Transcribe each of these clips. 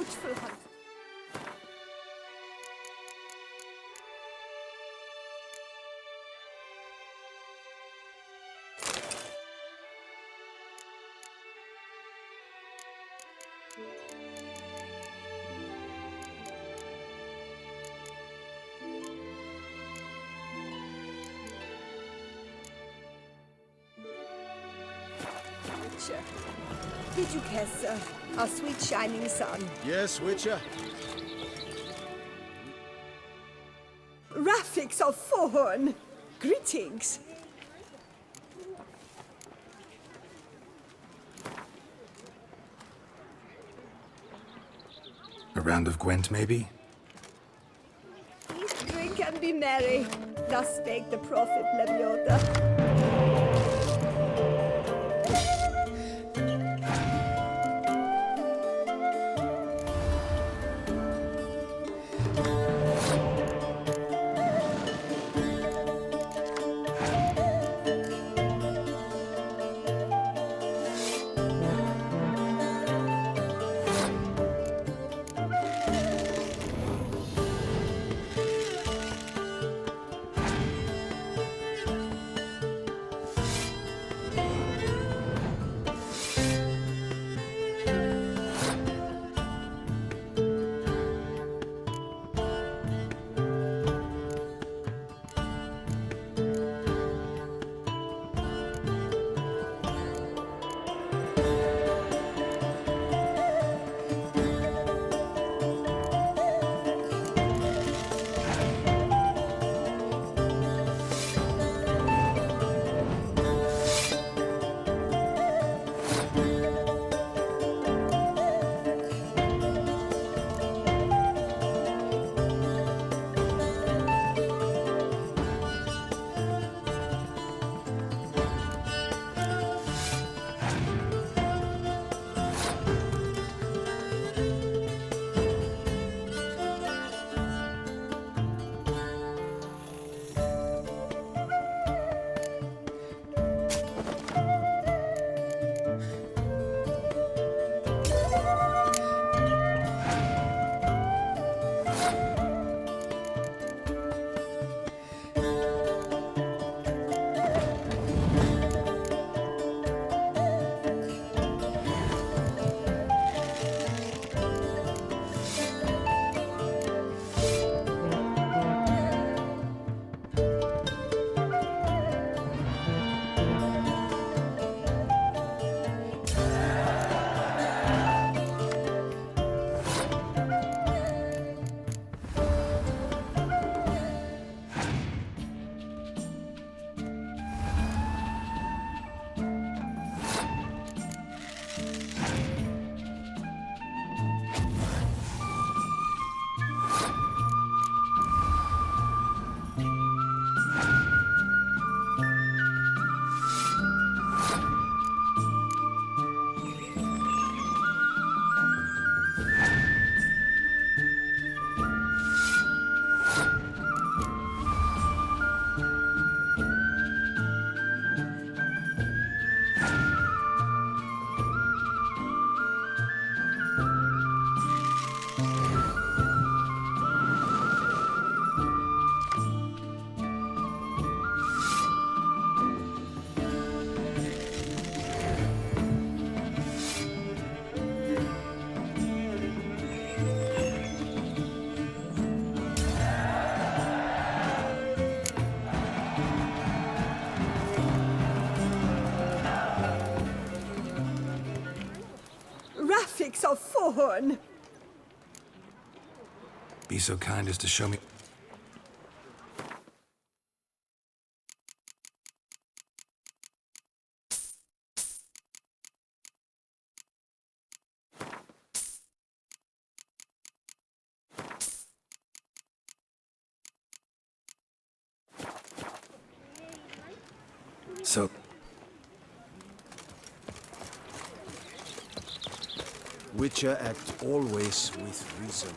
beautiful hunt. Witcher. Did you care, sir? Our sweet shining sun. Yes, Witcher? Raffics of Forhorn. Greetings. A round of Gwent, maybe? Eat, drink, and be merry. Thus spake the prophet Leviotha. Raffics of Forhorn. Be so kind as to show me... So... Witcher act always with reason.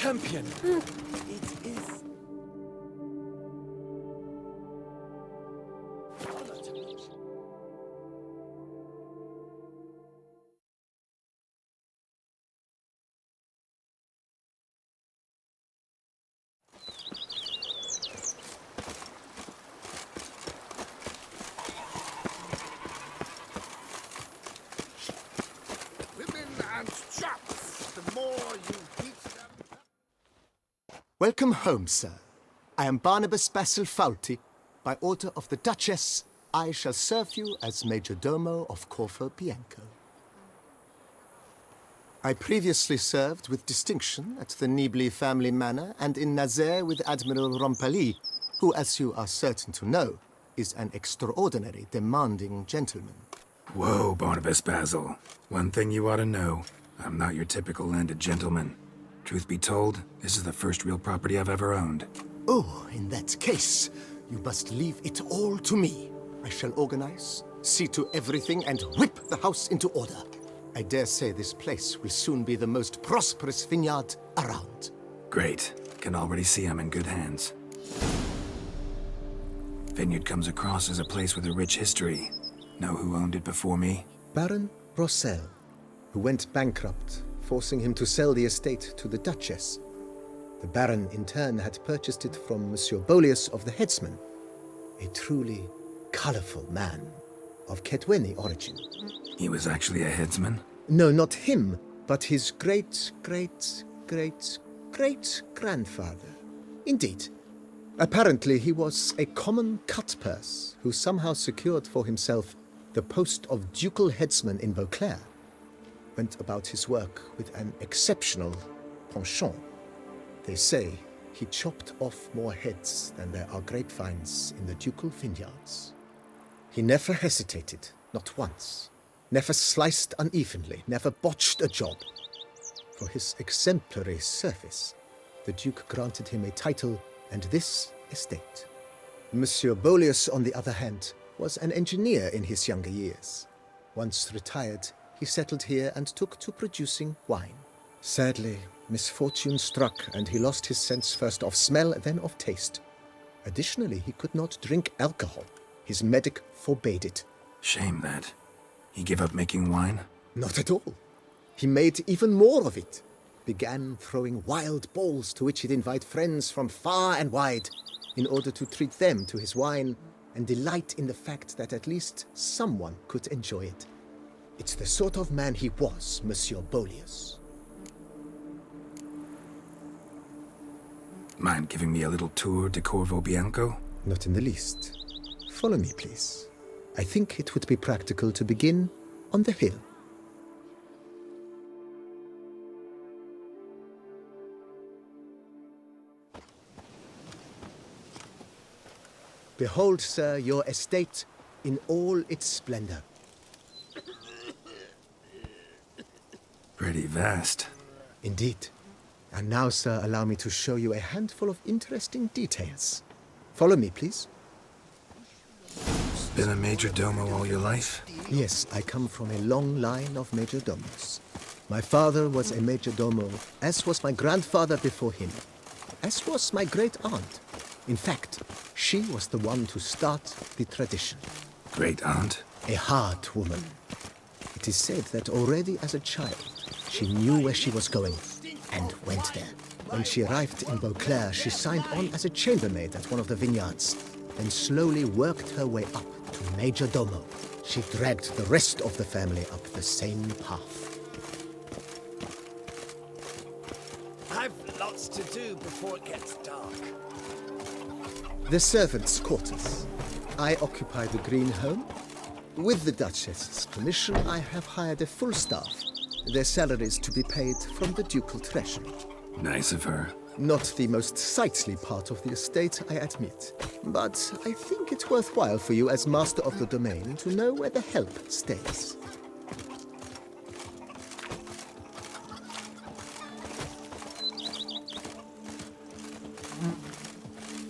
champion. It is. Women and chaps, the more you beat them. Welcome home, sir. I am Barnabas Basil Faulty. By order of the Duchess, I shall serve you as Major Domo of Corvo Bianco. I previously served with distinction at the Nibli family manor and in Nazaire with Admiral Rompali, who, as you are certain to know, is an extraordinary demanding gentleman. Whoa, Barnabas Basil. One thing you ought to know. I'm not your typical landed gentleman. Truth be told, this is the first real property I've ever owned. Oh, in that case, you must leave it all to me. I shall organize, see to everything, and whip the house into order. I dare say this place will soon be the most prosperous vineyard around. Great. Can already see I'm in good hands. Vineyard comes across as a place with a rich history. Know who owned it before me? Baron Rossel, who went bankrupt, forcing him to sell the estate to the Duchess. The Baron, in turn, had purchased it from Monsieur Bolius of the Headsman, a truly colorful man of Ketweni origin. He was actually a headsman? No, not him, but his great-great-great-great-grandfather. Indeed. Apparently, he was a common cut-purse who somehow secured for himself the post of ducal headsman in Beauclair. Went about his work with an exceptional penchant. They say he chopped off more heads than there are grapevines in the ducal vineyards. He never hesitated, not once. Never sliced unevenly, never botched a job. For his exemplary service, the Duke granted him a title and this estate. Monsieur Bolius, on the other hand, was an engineer in his younger years. Once retired, he settled here and took to producing wine. Sadly, misfortune struck and he lost his sense first of smell, then of taste. Additionally, he could not drink alcohol. His medic forbade it. Shame that. He gave up making wine? Not at all. He made even more of it. Began throwing wild balls to which he'd invite friends from far and wide in order to treat them to his wine and delight in the fact that at least someone could enjoy it. It's the sort of man he was, Monsieur Bolius. Mind giving me a little tour de Corvo Bianco? Not in the least. Follow me, please. I think it would be practical to begin on the hill. Behold, sir, your estate in all its splendor. Pretty vast. Indeed. And now, sir, allow me to show you a handful of interesting details. Follow me, please. Been a major domo all your life? Yes, I come from a long line of major domos. My father was a major domo, as was my grandfather before him, as was my great-aunt. In fact, she was the one to start the tradition. Great-aunt? A hard woman. It is said that already as a child, she knew where she was going and went there. When she arrived in Beauclair, she signed on as a chambermaid at one of the vineyards, then slowly worked her way up to Major Domo. She dragged the rest of the family up the same path. I've lots to do before it gets dark. The servants' quarters. I occupy the green home. With the Duchess's permission, I have hired a full staff. Their salaries to be paid from the ducal treasury. Nice of her. Not the most sightly part of the estate, I admit. But I think it's worthwhile for you as master of the domain to know where the help stays.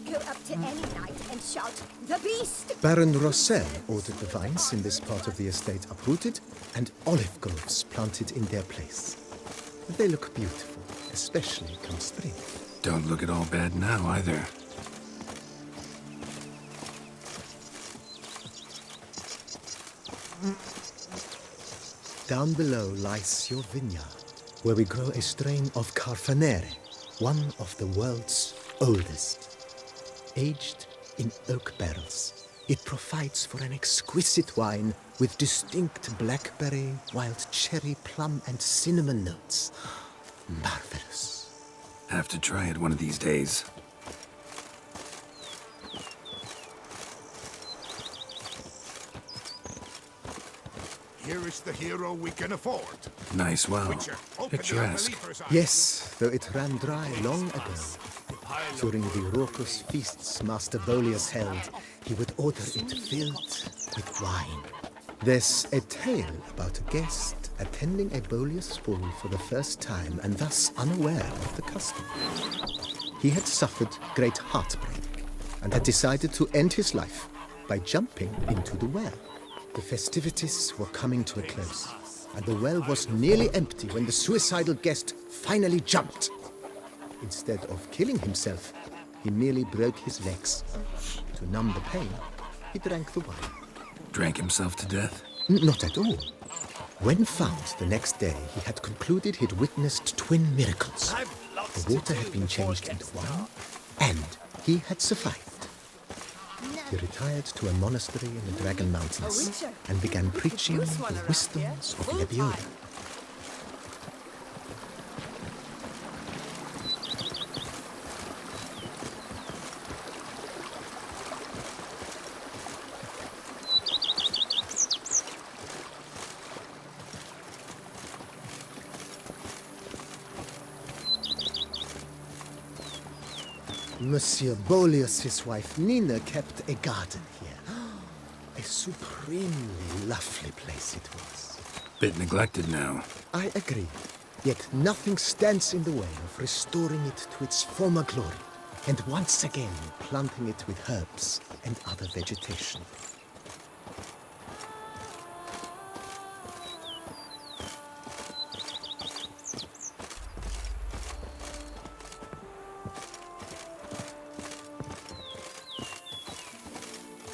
Go up to any knight and shout, "The beast!" Baron Rossel ordered the vines in this part of the estate uprooted and olive groves planted in their place. They look beautiful, especially come spring. Don't look at all bad now, either. Down below lies your vineyard, where we grow a strain of Carfanere, one of the world's oldest. Aged in oak barrels, it provides for an exquisite wine with distinct blackberry, wild cherry, plum, and cinnamon notes. Marvelous. Have to try it one of these days. Here is the hero we can afford. Nice well. Witcher, open the Picturesque. unbeliever's eyes. Yes, though it ran dry long ago. During the raucous feasts Master Bolius held, he would order it filled with wine. There's a tale about a guest attending a Bolius ball for the first time and thus unaware of the custom. He had suffered great heartbreak and had decided to end his life by jumping into the well. The festivities were coming to a close, and the well was nearly empty when the suicidal guest finally jumped. Instead of killing himself, he merely broke his legs. To numb the pain, he drank the wine. Drank himself to death? Not at all. When found the next day, he had concluded he'd witnessed twin miracles. I've lots The to water do had been before changed it into gets wine, dark. and he had survived. He retired to a monastery in the Dragon Mountains witcher. and began preaching use one the around wisdoms here, of full Lebioda. time. Monsieur Bolius' wife Nina kept a garden here. A supremely lovely place it was. Bit neglected now. I agree. Yet nothing stands in the way of restoring it to its former glory, and once again planting it with herbs and other vegetation.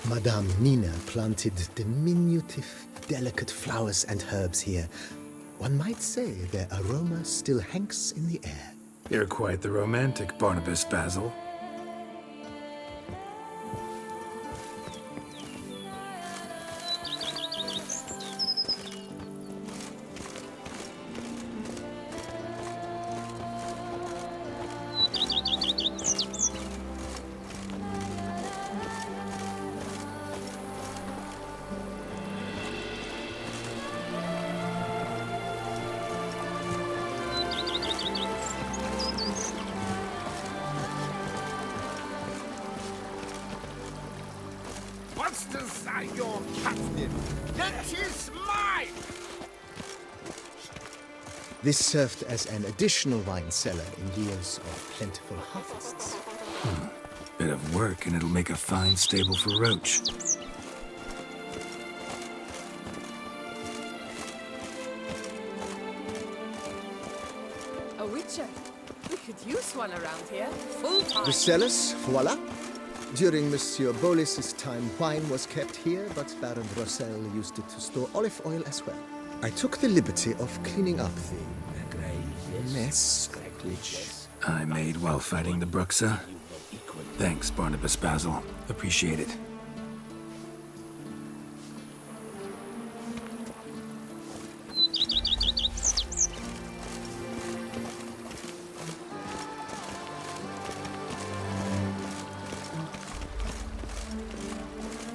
Madame Nina planted diminutive, delicate flowers and herbs here. One might say their aroma still hangs in the air. You're quite the romantic, Barnabas Basil. What's desire your captive? It is mine! This served as an additional wine cellar in years of plentiful harvests. Bit of work and it'll make a fine stable for Roach. A witcher. We could use one around here, full time. The cellars, voila. During Monsieur Bolis's time, wine was kept here, but Baron Rossel used it to store olive oil as well. I took the liberty of cleaning up the mess, which I made while fighting the Bruxa. Thanks, Barnabas Basil. Appreciate it.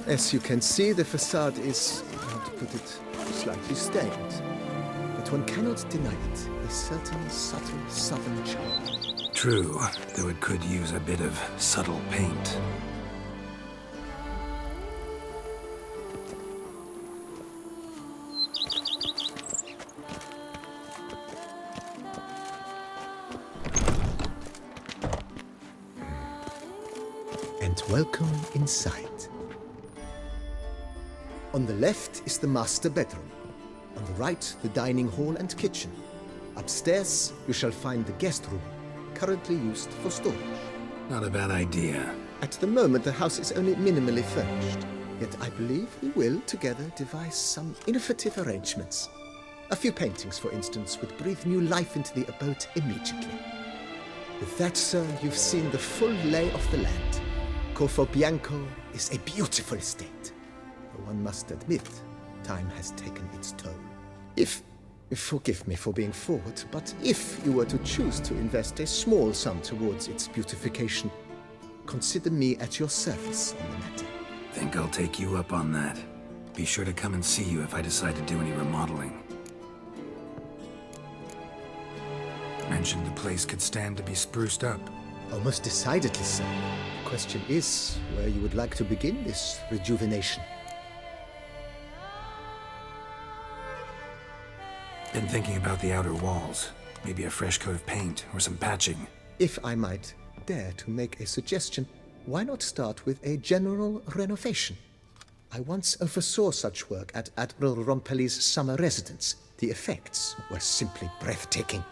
As you can see, the facade is, how to put it, slightly stained. But one cannot deny it, a certain subtle southern charm. True, though it could use a bit of subtle paint. And welcome inside. On the left is the master bedroom. On the right, the dining hall and kitchen. Upstairs, you shall find the guest room, currently used for storage. Not a bad idea. At the moment, the house is only minimally furnished. Yet I believe we will, together, devise some innovative arrangements. A few paintings, for instance, would breathe new life into the abode immediately. With that, sir, you've seen the full lay of the land. Corfo Bianco is a beautiful estate. Though one must admit, time has taken its toll. Forgive me for being forward, but if you were to choose to invest a small sum towards its beautification, consider me at your service on the matter. Think I'll take you up on that. Be sure to come and see you if I decide to do any remodeling. Mentioned the place could stand to be spruced up. Oh, most decidedly, sir. The question is where you would like to begin this rejuvenation. Been thinking about the outer walls. Maybe a fresh coat of paint or some patching. If I might dare to make a suggestion, why not start with a general renovation? I once oversaw such work at Admiral Rompelli's summer residence. The effects were simply breathtaking.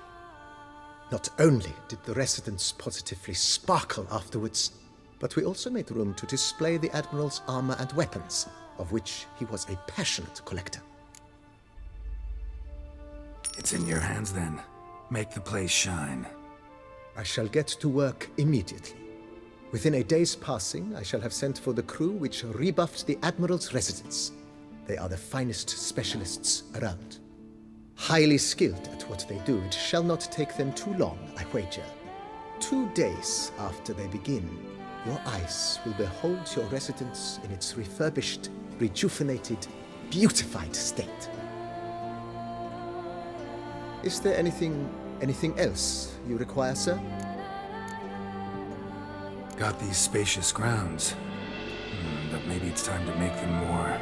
Not only did the residence positively sparkle afterwards, but we also made room to display the Admiral's armor and weapons, of which he was a passionate collector. It's in your hands then. Make the place shine. I shall get to work immediately. Within a day's passing, I shall have sent for the crew which rebuffed the Admiral's residence. They are the finest specialists around. Highly skilled at what they do, it shall not take them too long, I wager. 2 days after they begin, your eyes will behold your residence in its refurbished, rejuvenated, beautified state. Is there anything else you require, sir? Got these spacious grounds. But maybe it's time to make them more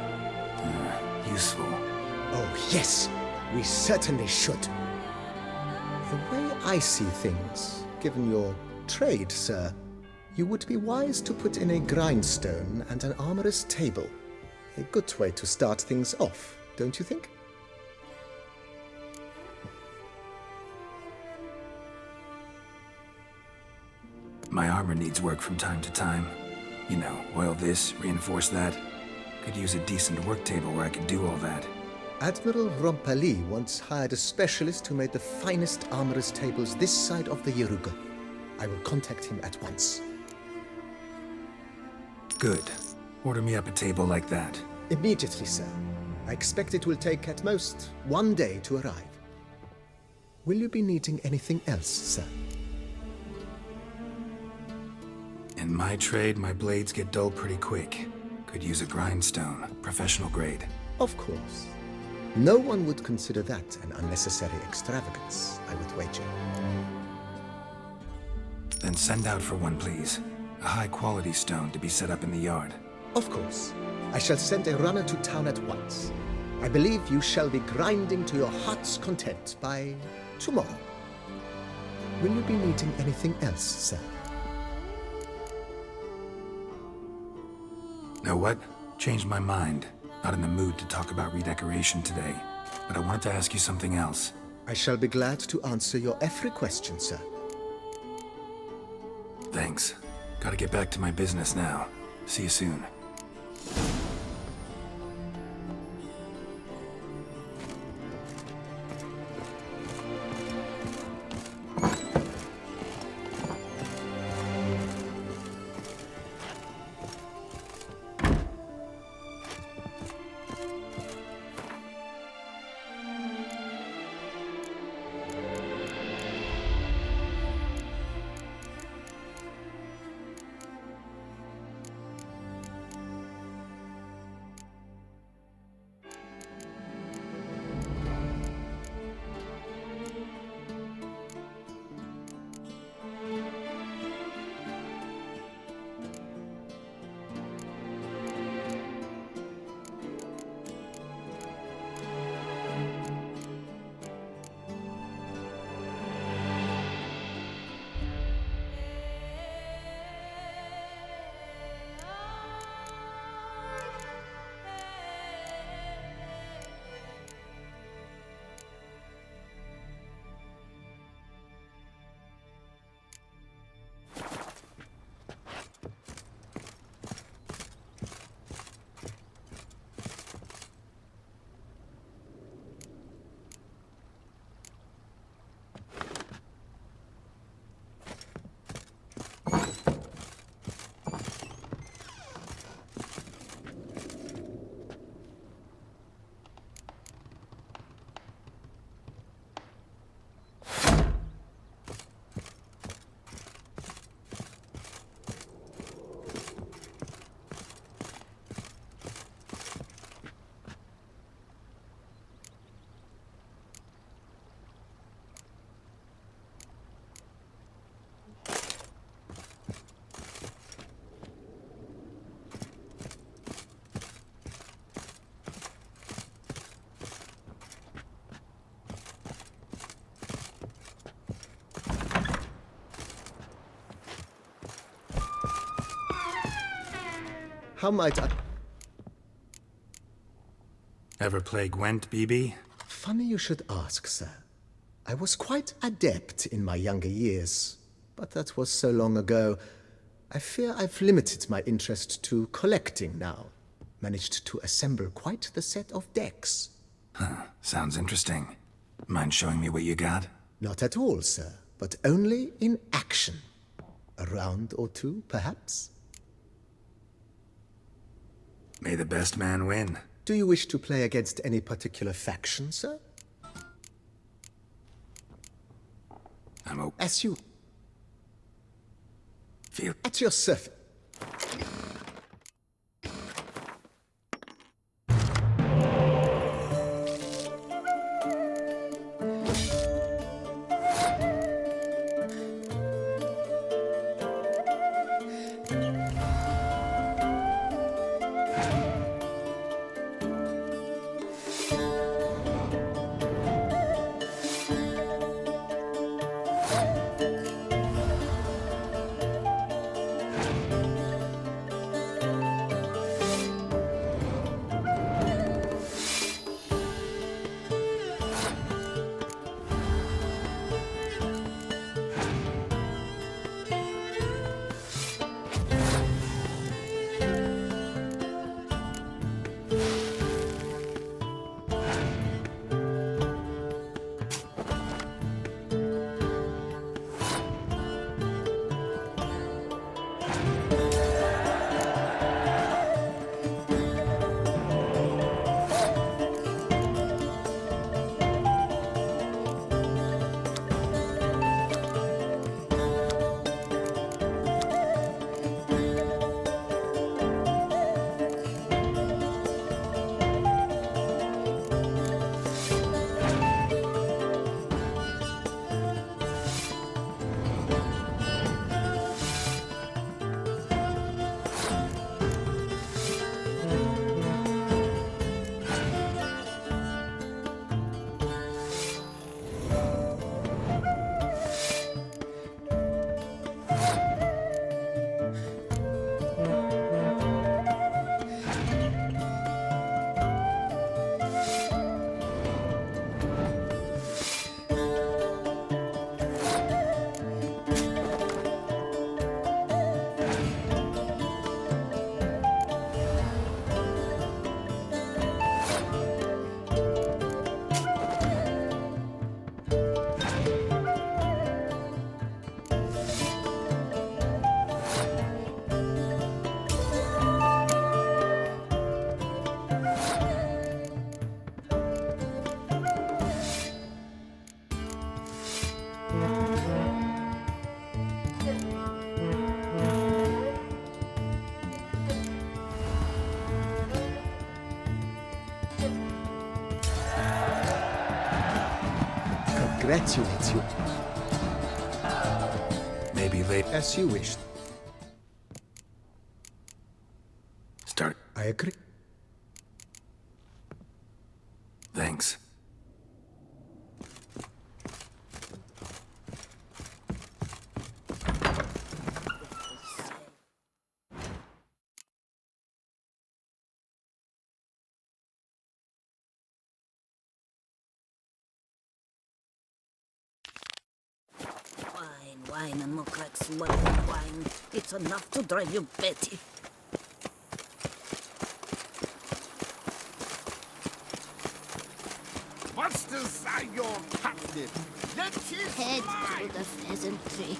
useful. Oh, yes, we certainly should. The way I see things, given your trade, sir, you would be wise to put in a grindstone and an armorer's table. A good way to start things off, don't you think? My armor needs work from time to time. You know, oil this, reinforce that. Could use a decent work table where I could do all that. Admiral Rompelli once hired a specialist who made the finest armorer's tables this side of the Yaruga. I will contact him at once. Good. Order me up a table like that. Immediately, sir. I expect it will take at most 1 day to arrive. Will you be needing anything else, sir? In my trade, my blades get dull pretty quick. Could use a grindstone, professional grade. Of course. No one would consider that an unnecessary extravagance, I would wager. Then send out for one, please. A high-quality stone to be set up in the yard. Of course. I shall send a runner to town at once. I believe you shall be grinding to your heart's content by tomorrow. Will you be needing anything else, sir? Know what? Changed my mind. Not in the mood to talk about redecoration today. But I wanted to ask you something else. I shall be glad to answer your every question, sir. Thanks. Gotta get back to my business now. See you soon. How might I... Ever play Gwent, BB? Funny you should ask, sir. I was quite adept in my younger years, but that was so long ago. I fear I've limited my interest to collecting now. Managed to assemble quite the set of decks. Sounds interesting. Mind showing me what you got? Not at all, sir, but only in action. A round or two, perhaps? May the best man win. Do you wish to play against any particular faction, sir? I'm open. As you... Feel... At your service. Congratulate you. Maybe later. As you wish. Start. I agree. Thanks. Wine and look like swell wine. It's enough to drive you batty. What's desire your captive? Let his Head mind. to the pheasantry.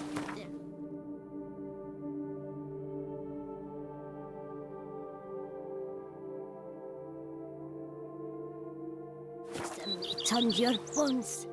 Some meat on your bones.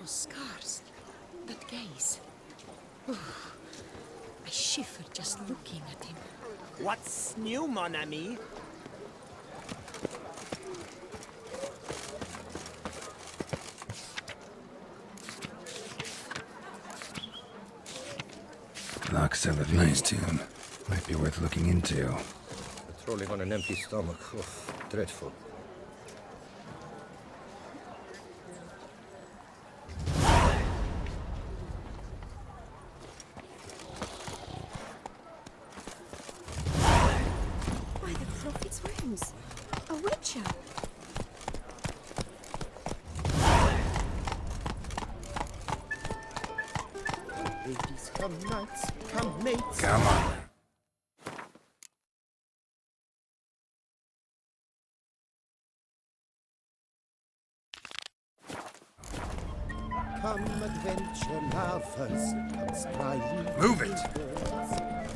The scars. That gaze. I shiver just looking at him. What's new, mon ami? Lock Cellar, nice tune. Might be worth looking into. Patrolling on an empty stomach. Oh, dreadful. By the prophet's wounds. A witcher. Ladies come knights, come mates. Come on. Come adventure lovers, come spryly. Move it!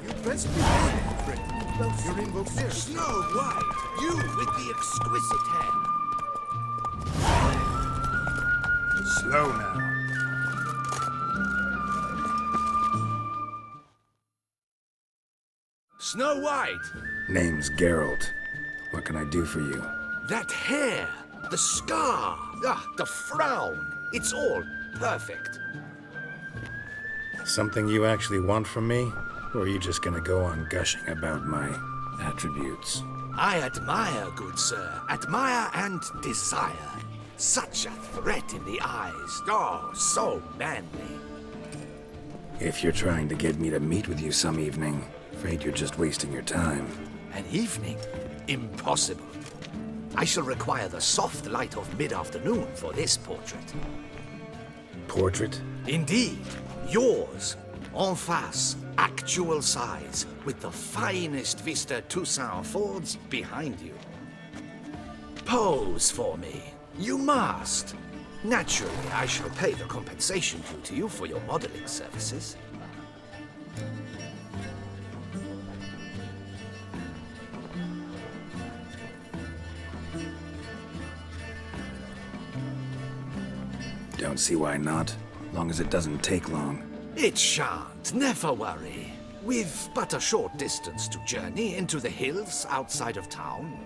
You best behave, friend. You're in Vire. Snow White, you with the exquisite hair. Slow now. Snow White, Name's Geralt. What can I do for you? that hair, the scar, the frown, it's all perfect. Something you actually want from me? Or are you just gonna go on gushing about my attributes? I admire, good sir, admire and desire. Such a threat in the eyes, oh, so manly. If you're trying to get me to meet with you some evening, afraid you're just wasting your time. An evening? Impossible. I shall require the soft light of mid-afternoon for this portrait. Portrait? Indeed, yours, en face, actual size, with the finest vista Toussaint affords behind you. Pose for me. You must. Naturally, I shall pay the compensation due to you for your modeling services. Don't see why not, long as it doesn't take long. It shan't, never worry. We've but a short distance to journey into the hills outside of town.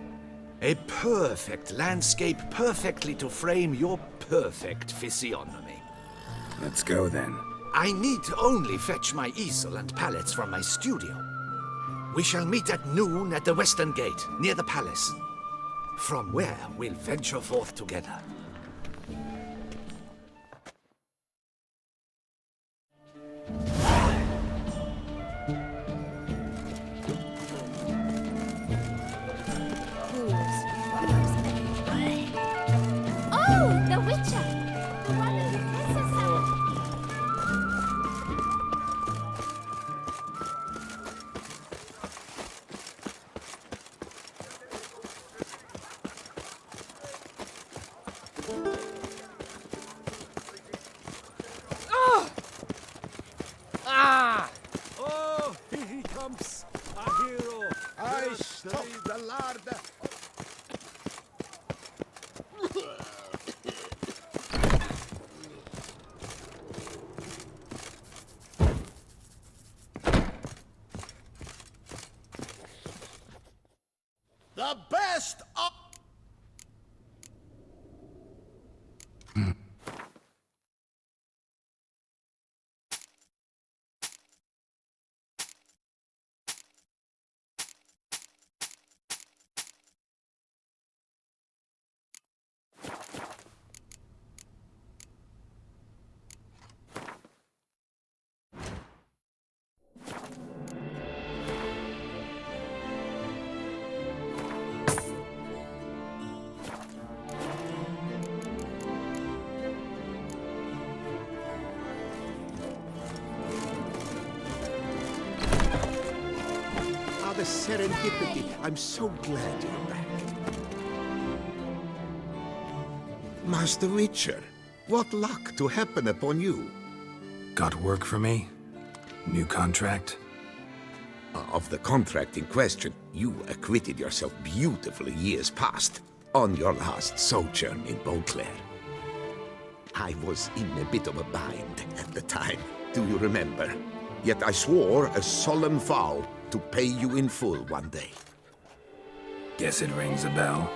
A perfect landscape perfectly to frame your perfect physiognomy. Let's go then. I need only fetch my easel and palettes from my studio. We shall meet at noon at the western gate, near the palace. From where we'll venture forth together. Oh, the Witcher! The one that the princess had. Oh, here he comes, a hero. I stop the lard. The best of... the serendipity. I'm so glad you're back. Master Witcher, what luck to happen upon you. Got work for me? New contract? Of the contract in question, you acquitted yourself beautifully years past on your last sojourn in Beauclair. I was in a bit of a bind at the time. Do you remember? Yet I swore a solemn vow to pay you in full one day. Guess it rings a bell.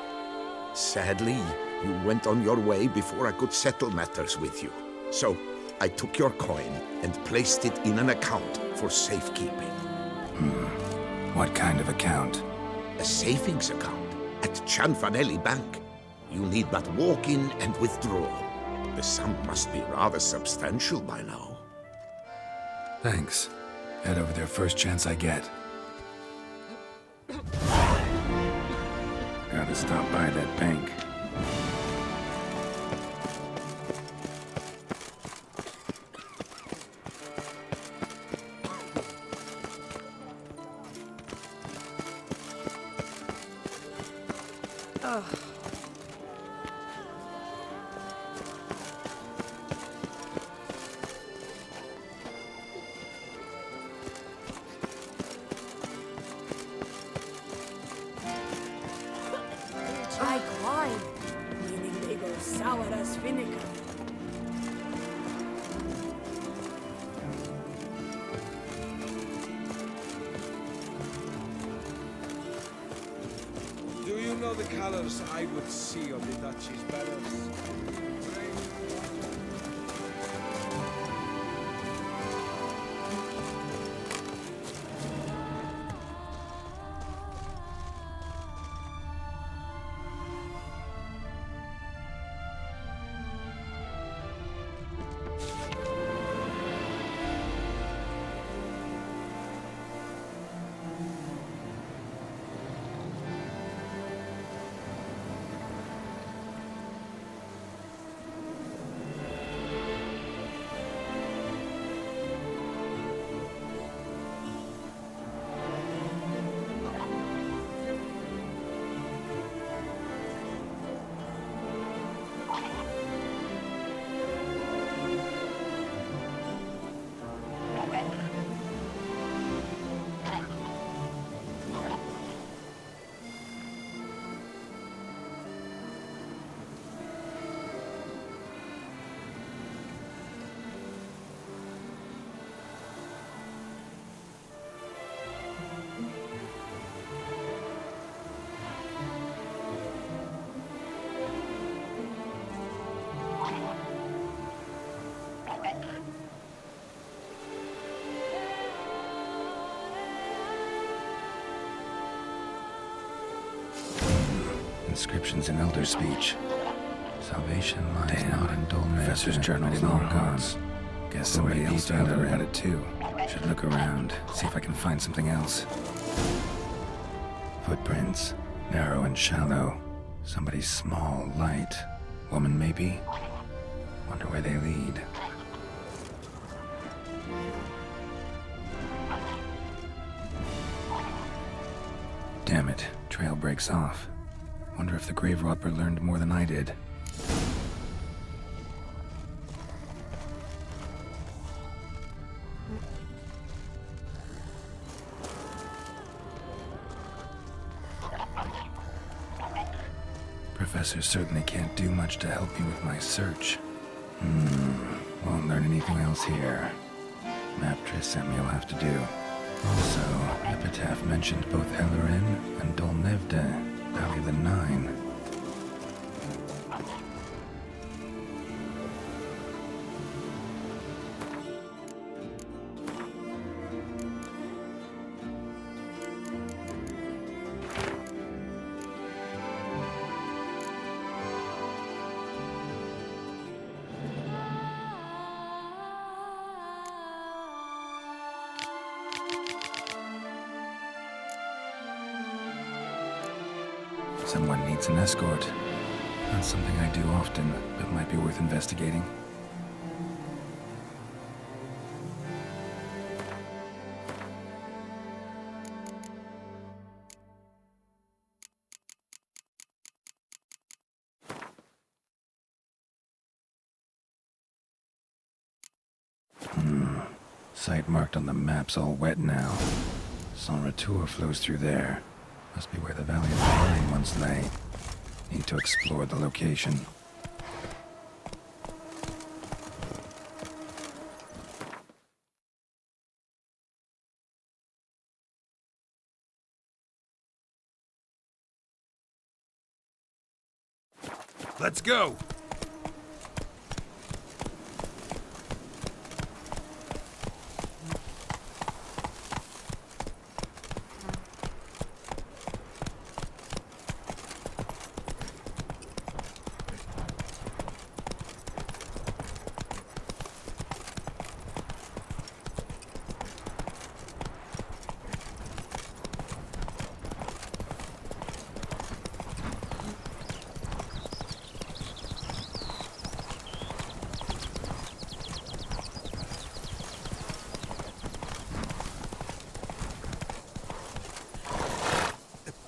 Sadly, you went on your way before I could settle matters with you. So, I took your coin and placed it in an account for safekeeping. What kind of account? A savings account at Cianfanelli Bank. You need but walk in and withdraw. The sum must be rather substantial by now. Thanks. Head over there first chance I get. Gotta stop by that bank. Like wine, meaning they go sour as vinegar. Do you know the colors I would see on the Duchy's banners? Inscriptions in Elder speech. Salvation lies not in dull Professor's journal is long gone. Guess somebody else found out about it too. Should look around, see if I can find something else. Footprints, narrow and shallow. Somebody small, light. Woman maybe? Wonder where they lead. Damn it, trail breaks off. Wonder if the grave robber learned more than I did. Professor certainly can't do much to help me with my search. Won't learn anything else here. Map Trisem you'll have to do. Also, Epitaph mentioned both Ellerin and Dolnevda, Valley of the Nine. Someone needs an escort. Not something I do often, but might be worth investigating. Site marked on the map's all wet now. Sans Retour flows through there. Must be where the Valley of the Nine once lay. Need to explore the location. Let's go!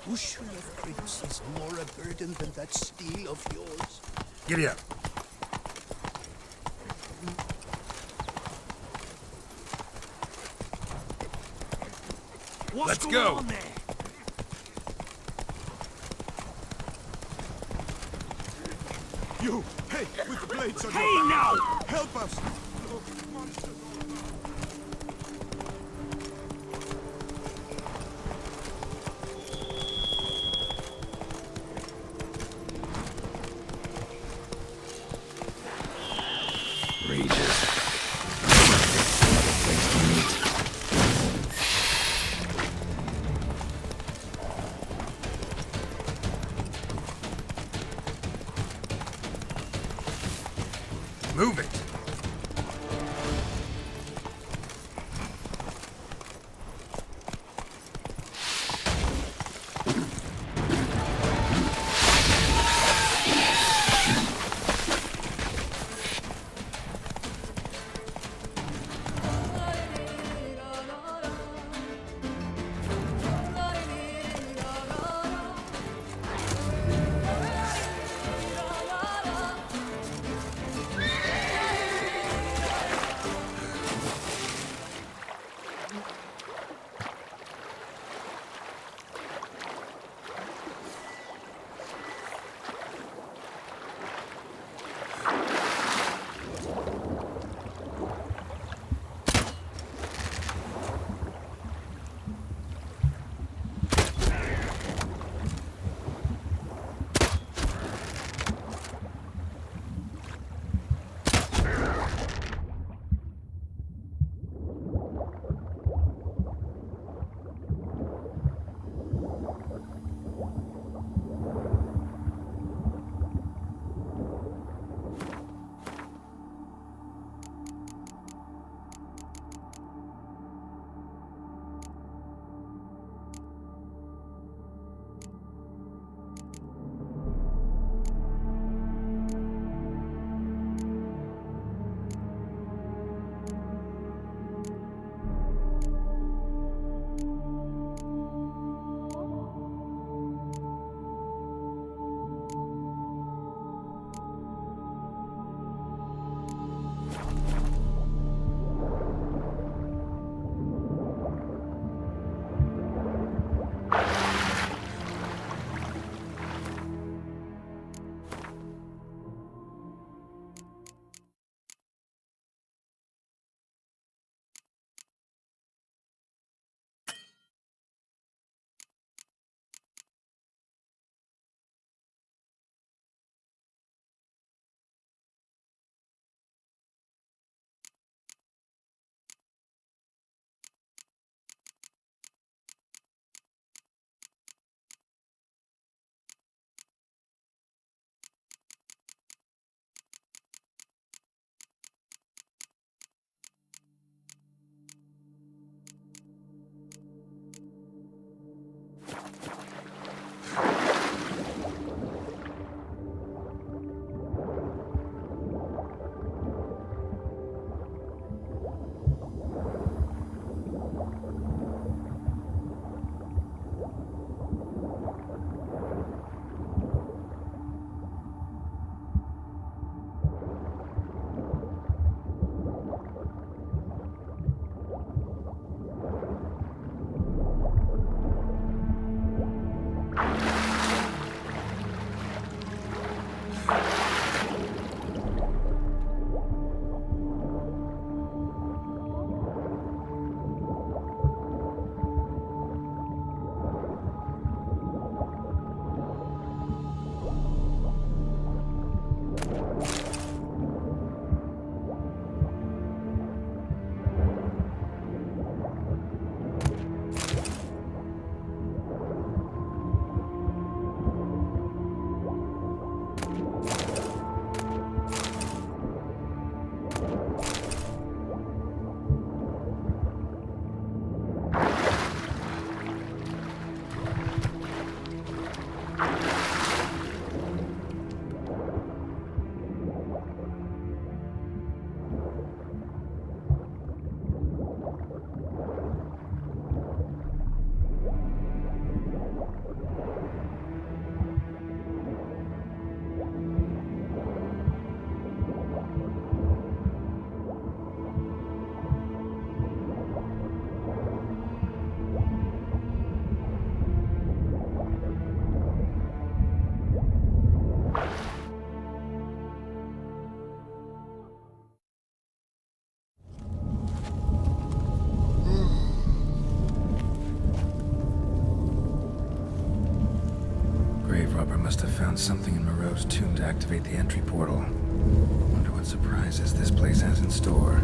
Bushel of grapes is more a burden than that steel of yours. Giddy up. Let's go! You! Hey! With the blades on your back! Now! Help us! Look, monsters all around. Regis. Another place to meet. Move it! found something in Moreau's tomb to activate the entry portal. Wonder what surprises this place has in store.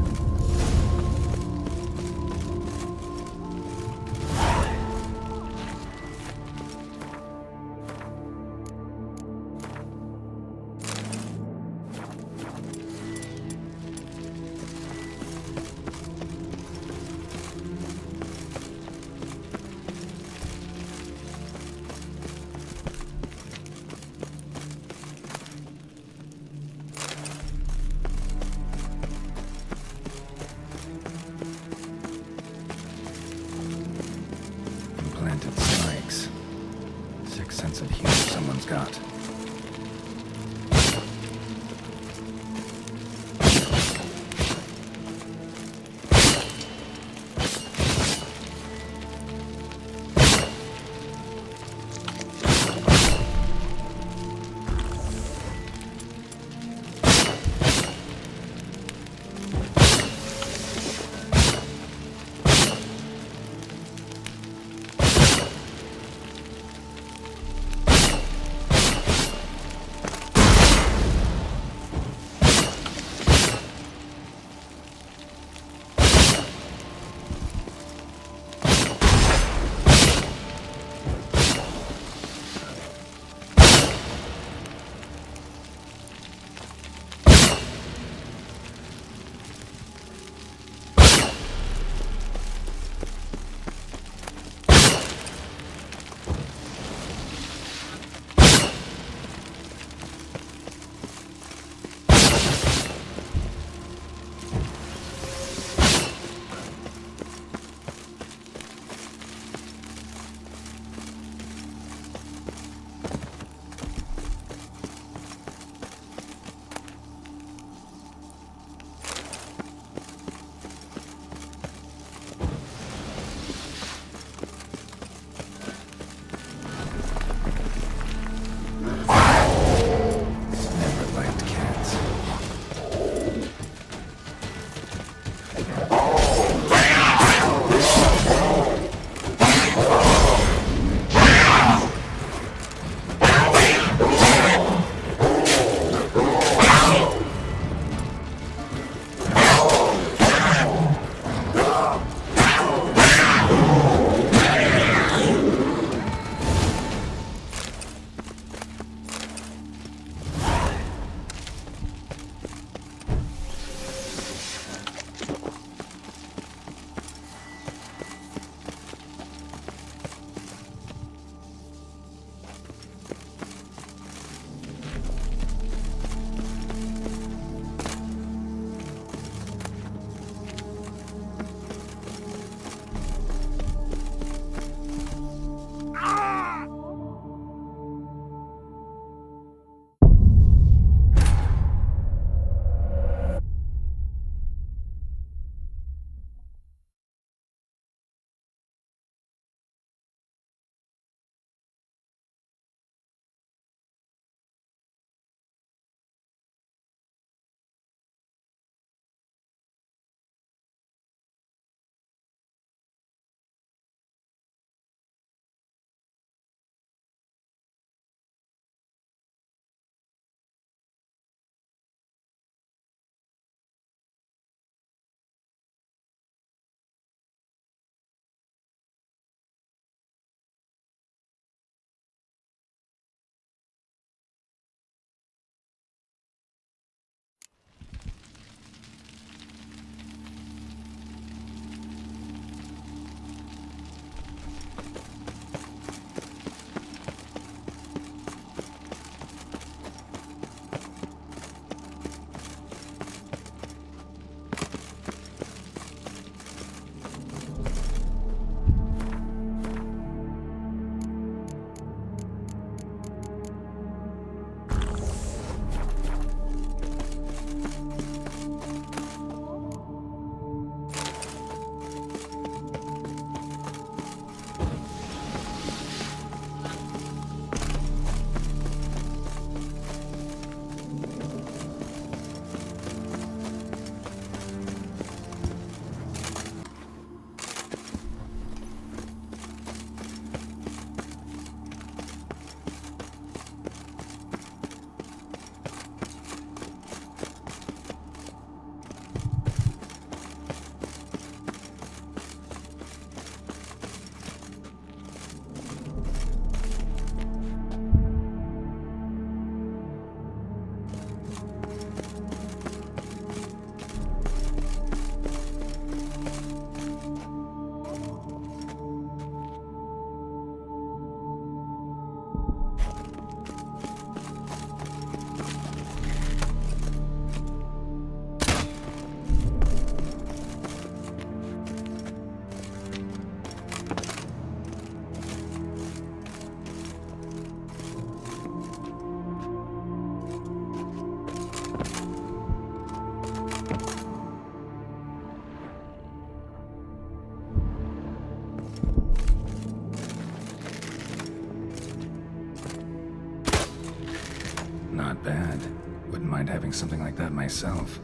mind having something like that myself.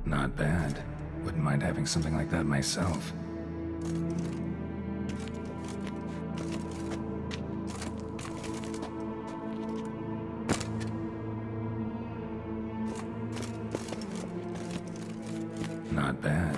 Not bad. Wouldn't mind having something like that myself. Not bad.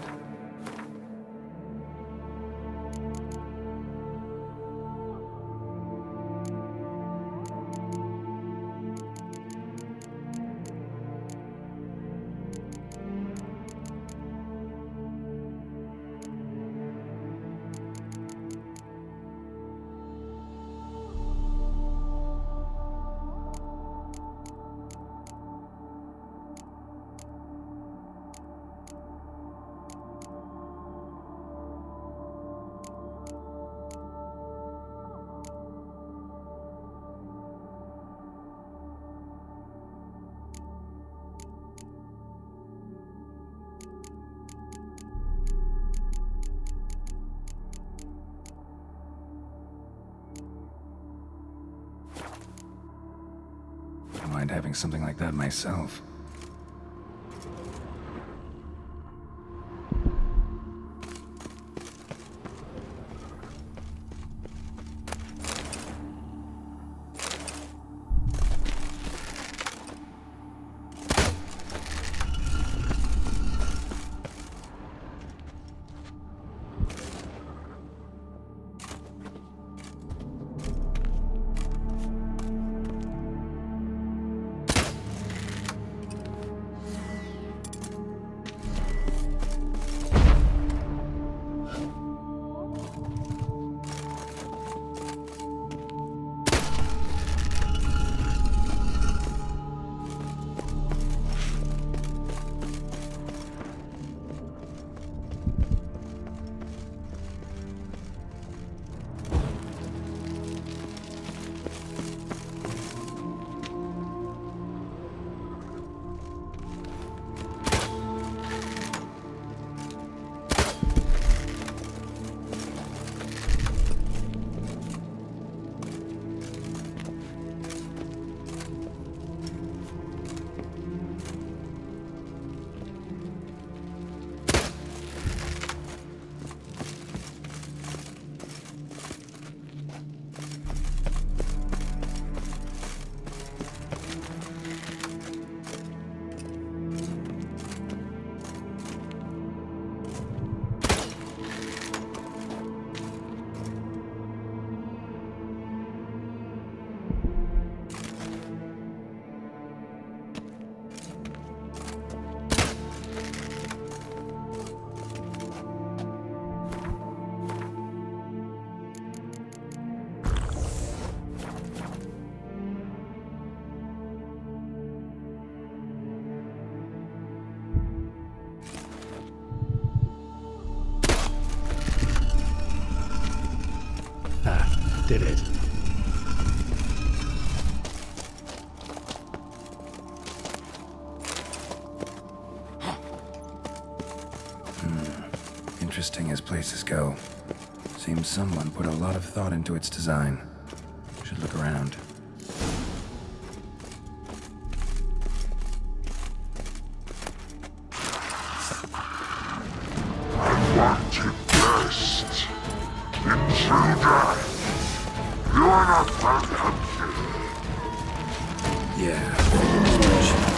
Wouldn't mind having something like that myself. Did it. Interesting as places go. Seems someone put a lot of thought into its design. Should look around. I want it best. Intruder! You are not welcome here. Yeah, figures much.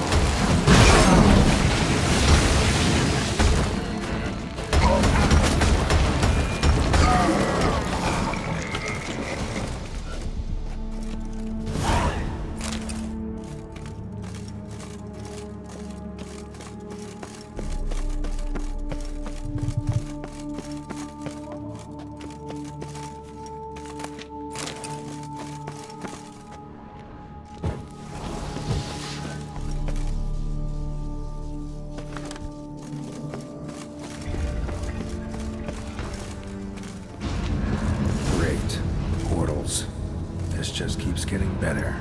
This just keeps getting better.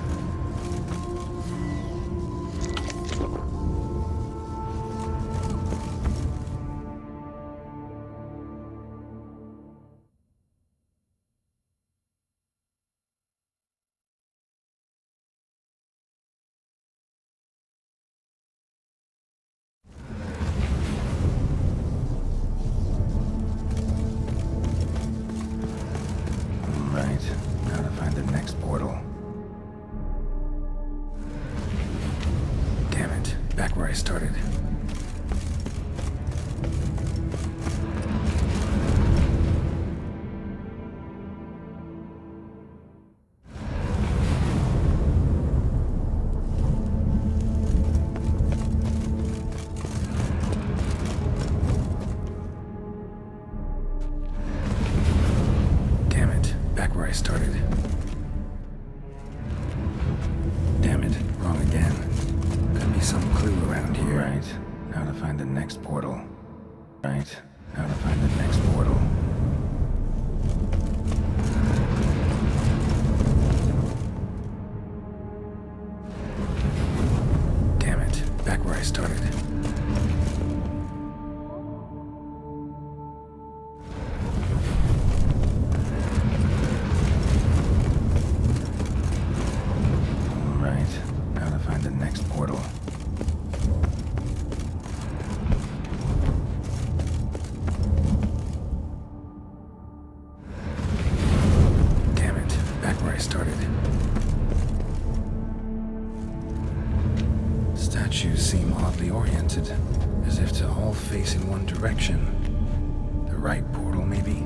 back where I started. Damn it, wrong again. Could be some clue around here. Right, now to find the next portal. Right, now to find the next portal. Damn it, back where I started. Portal. Damn it, back where I started. Statues seem oddly oriented, as if to all face in one direction. The right portal, maybe?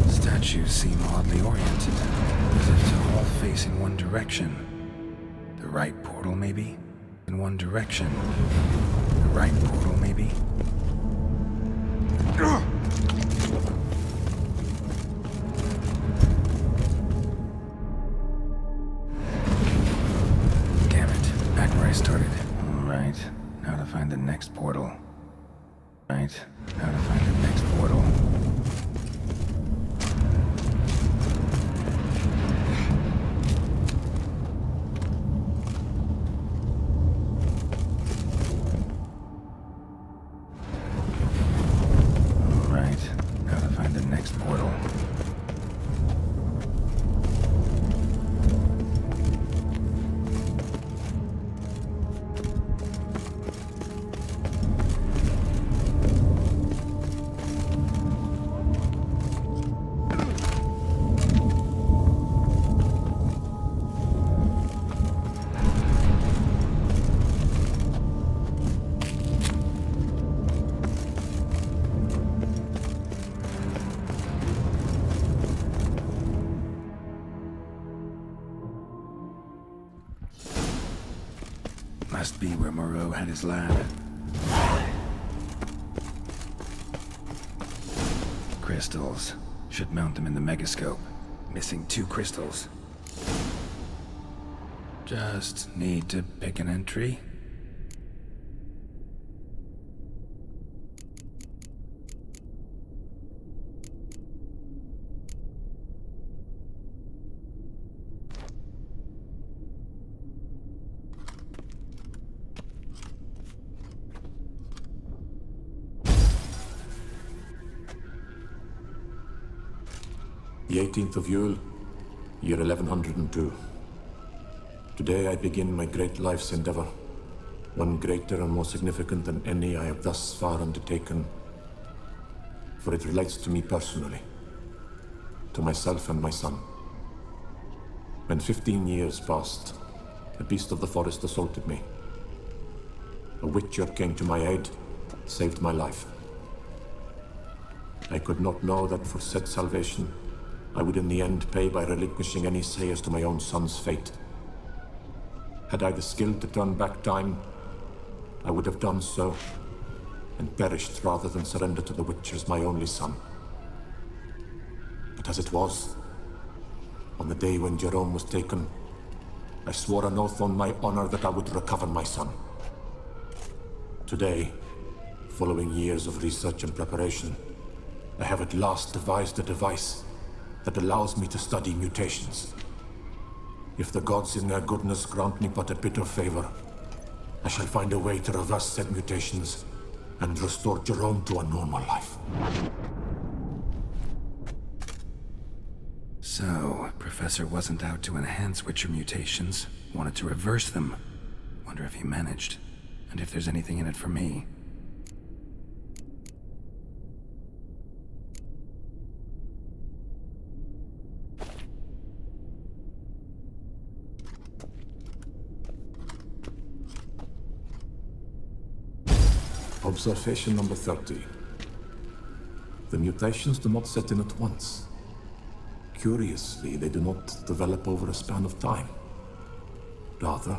Statues seem oddly oriented, as if to all face in one direction. The right portal, maybe? In one direction. The right portal, maybe? Damn it, back where I started. Alright, now to find the next portal. Right, now to find the next portal. Must be where Moreau had his lab. Crystals. Should mount them in the megascope. Missing 2 crystals. Just need to pick an entry. The 18th of Yule, year 1102. Today I begin my great life's endeavor, one greater and more significant than any I have thus far undertaken, for it relates to me personally, to myself and my son. When 15 years passed, a beast of the forest assaulted me. A witcher came to my aid, saved my life. I could not know that for said salvation, I would in the end pay by relinquishing any say as to my own son's fate. Had I the skill to turn back time, I would have done so, and perished rather than surrender to the Witchers my only son. But as it was, on the day when Jerome was taken, I swore an oath on my honor that I would recover my son. Today, following years of research and preparation, I have at last devised a device that allows me to study mutations. If the gods in their goodness grant me but a bit of favor, I shall find a way to reverse said mutations and restore Jerome to a normal life. So, Professor wasn't out to enhance Witcher mutations, wanted to reverse them. Wonder if he managed, and if there's anything in it for me. Observation number 30. The mutations do not set in at once. Curiously, they do not develop over a span of time. Rather,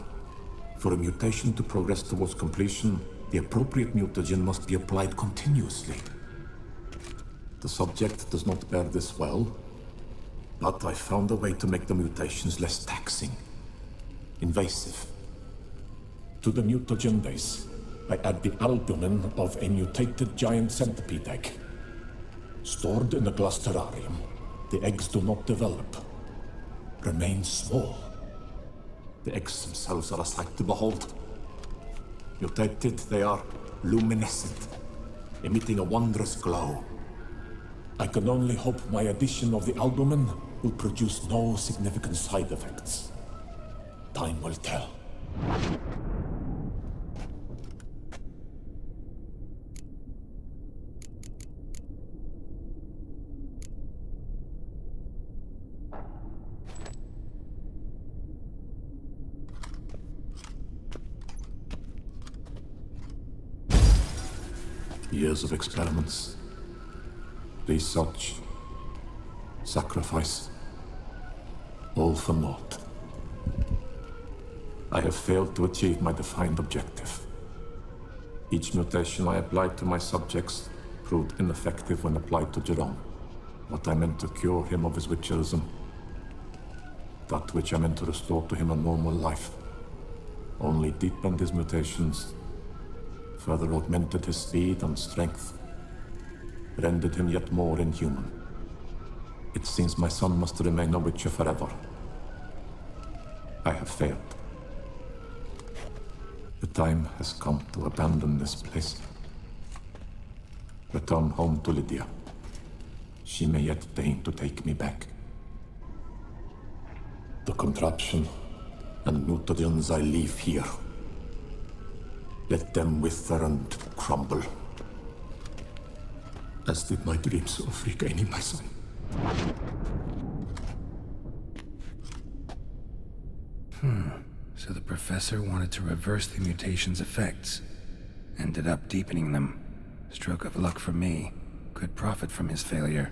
for a mutation to progress towards completion, the appropriate mutagen must be applied continuously. The subject does not bear this well, but I found a way to make the mutations less taxing, invasive. To the mutagen base, I add the albumin of a mutated giant centipede egg. Stored in a glass terrarium, the eggs do not develop, remain small. The eggs themselves are a sight to behold. Mutated, they are luminescent, emitting a wondrous glow. I can only hope my addition of the albumin will produce no significant side effects. Time will tell. Years of experiments, research, sacrifice, all for naught. I have failed to achieve my defined objective. Each mutation I applied to my subjects proved ineffective when applied to Jerome. What I meant to cure him of his witcherism, that which I meant to restore to him a normal life, only deepened his mutations, further augmented his speed and strength, rendered him yet more inhuman. It seems my son must remain a witcher forever. I have failed. The time has come to abandon this place. Return home to Lydia. She may yet deign to take me back. The contraption and mutagens I leave here. Let them wither and crumble, as did my dreams of regaining my son. So the Professor wanted to reverse the mutation's effects. Ended up deepening them. Stroke of luck for me. Could profit from his failure.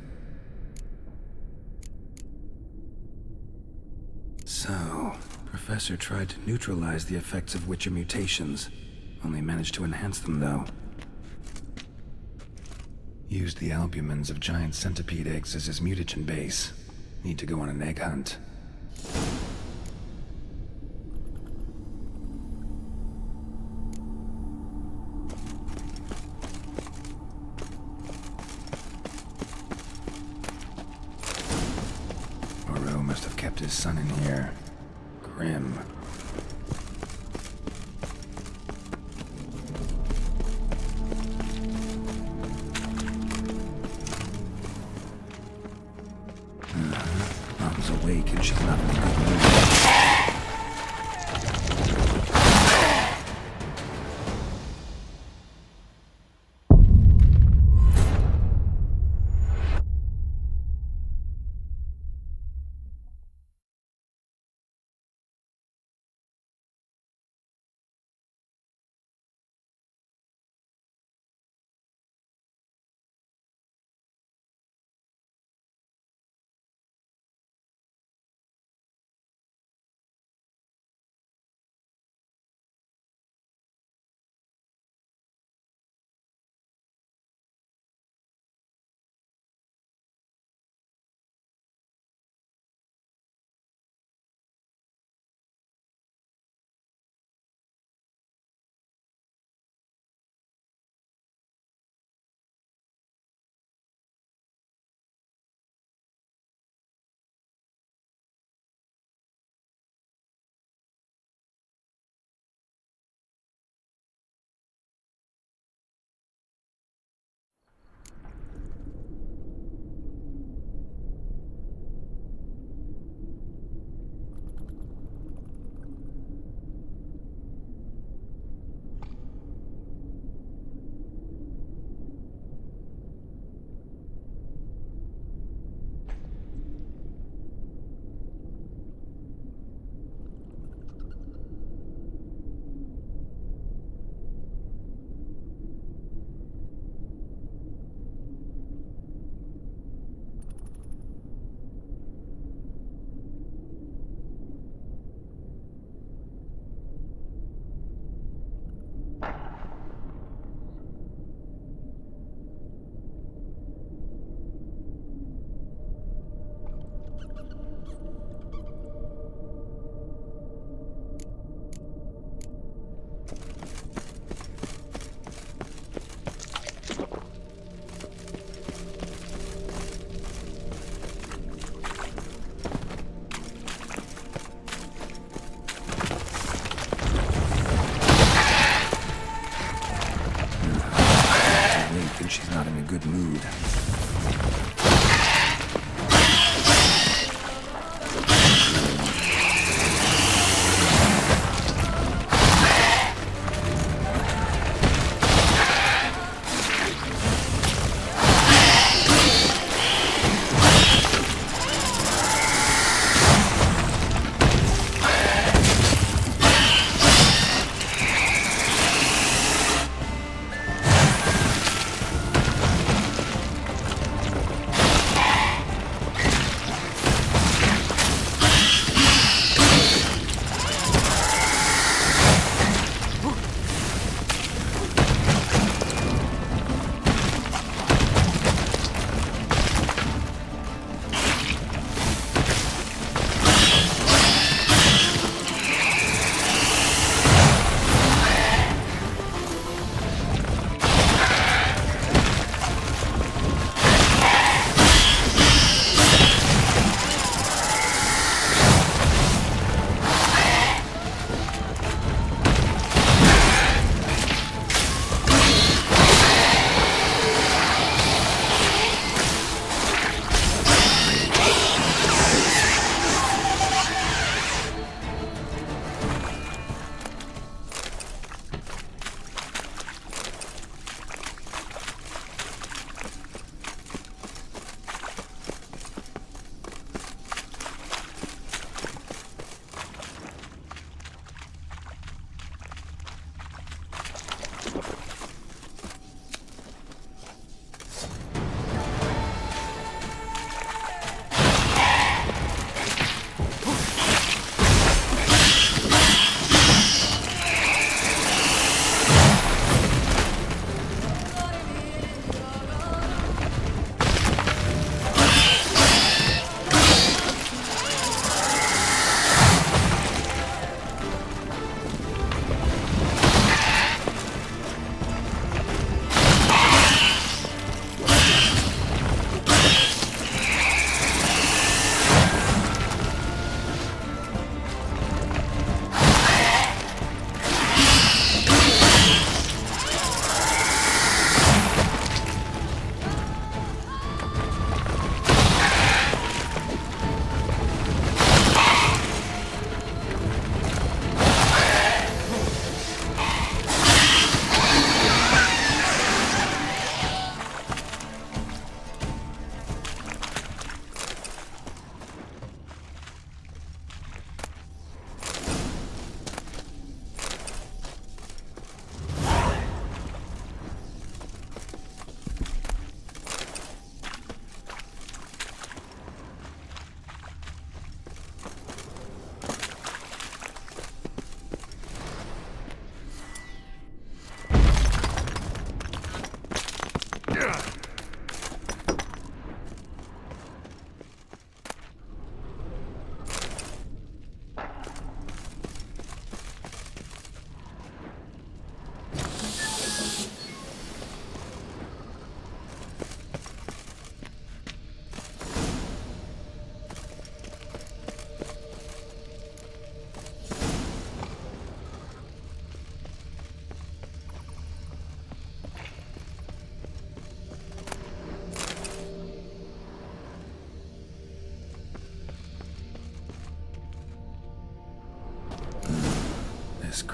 So, Professor tried to neutralize the effects of Witcher mutations. Only managed to enhance them, though. Used the albumins of giant centipede eggs as his mutagen base. Need to go on an egg hunt. Moreau must have kept his son in here. Grim. Mom's awake and she's not in a good mood. She's not in a good mood.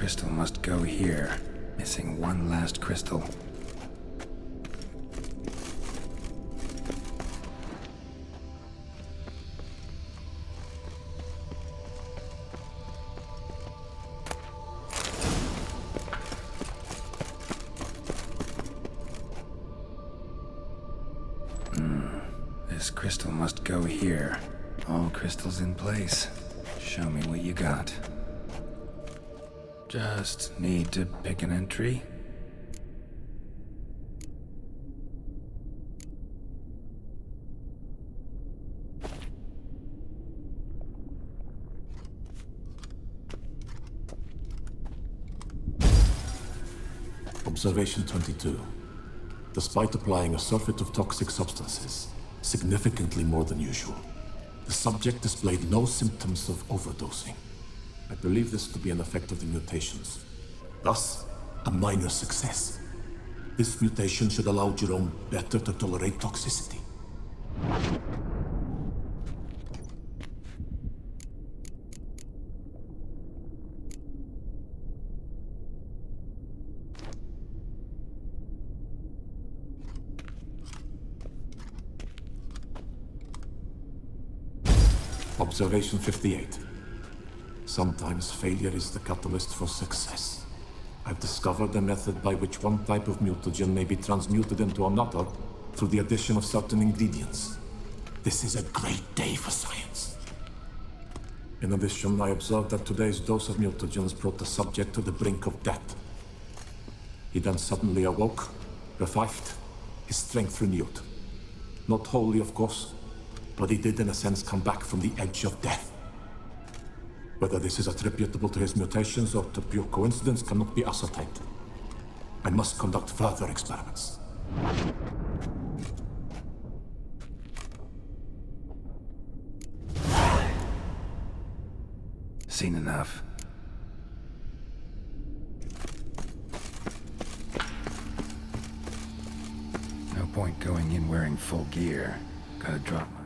crystal must go here. Missing one last crystal. This crystal must go here. All crystals in place. Show me what you got. Just need to pick an entry. Observation 22. Despite applying a surfeit of toxic substances, significantly more than usual, the subject displayed no symptoms of overdosing. I believe this to be an effect of the mutations. Thus, a minor success. This mutation should allow Jerome better to tolerate toxicity. Observation 58. Sometimes failure is the catalyst for success. I've discovered a method by which one type of mutagen may be transmuted into another through the addition of certain ingredients. This is a great day for science. In addition, I observed that today's dose of mutagens brought the subject to the brink of death. He then suddenly awoke, revived, his strength renewed. Not wholly, of course, but he did in a sense come back from the edge of death. Whether this is attributable to his mutations or to pure coincidence cannot be ascertained. I must conduct further experiments. Seen enough. No point going in wearing full gear. Gotta drop my...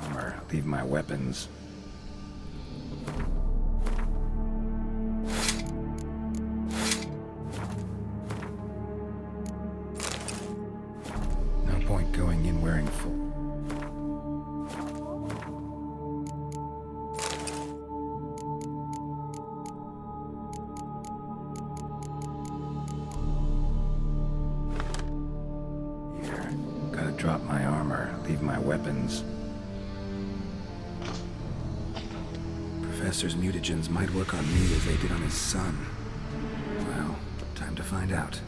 armor. Leave my weapons. No point going in wearing full... Drop my armor, leave my weapons. Professor's mutagens might work on me as they did on his son. Well, time to find out.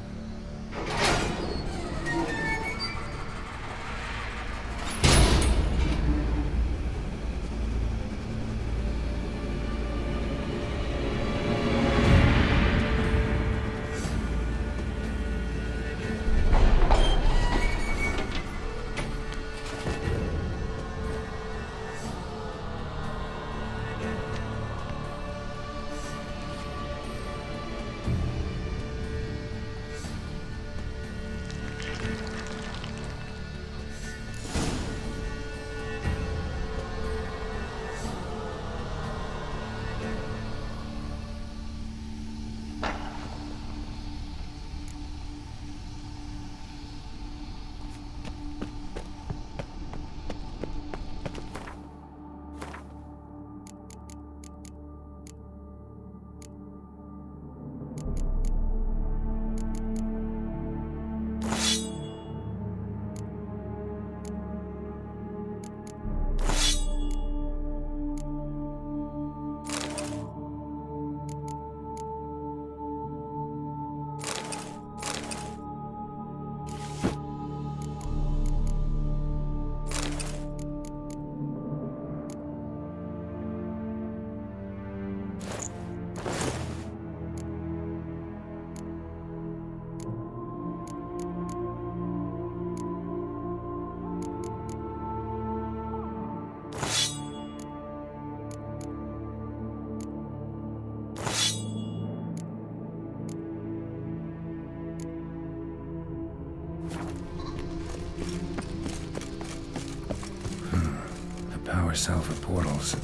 power cell for portals.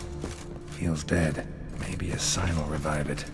Feels dead. Maybe a sign will revive it.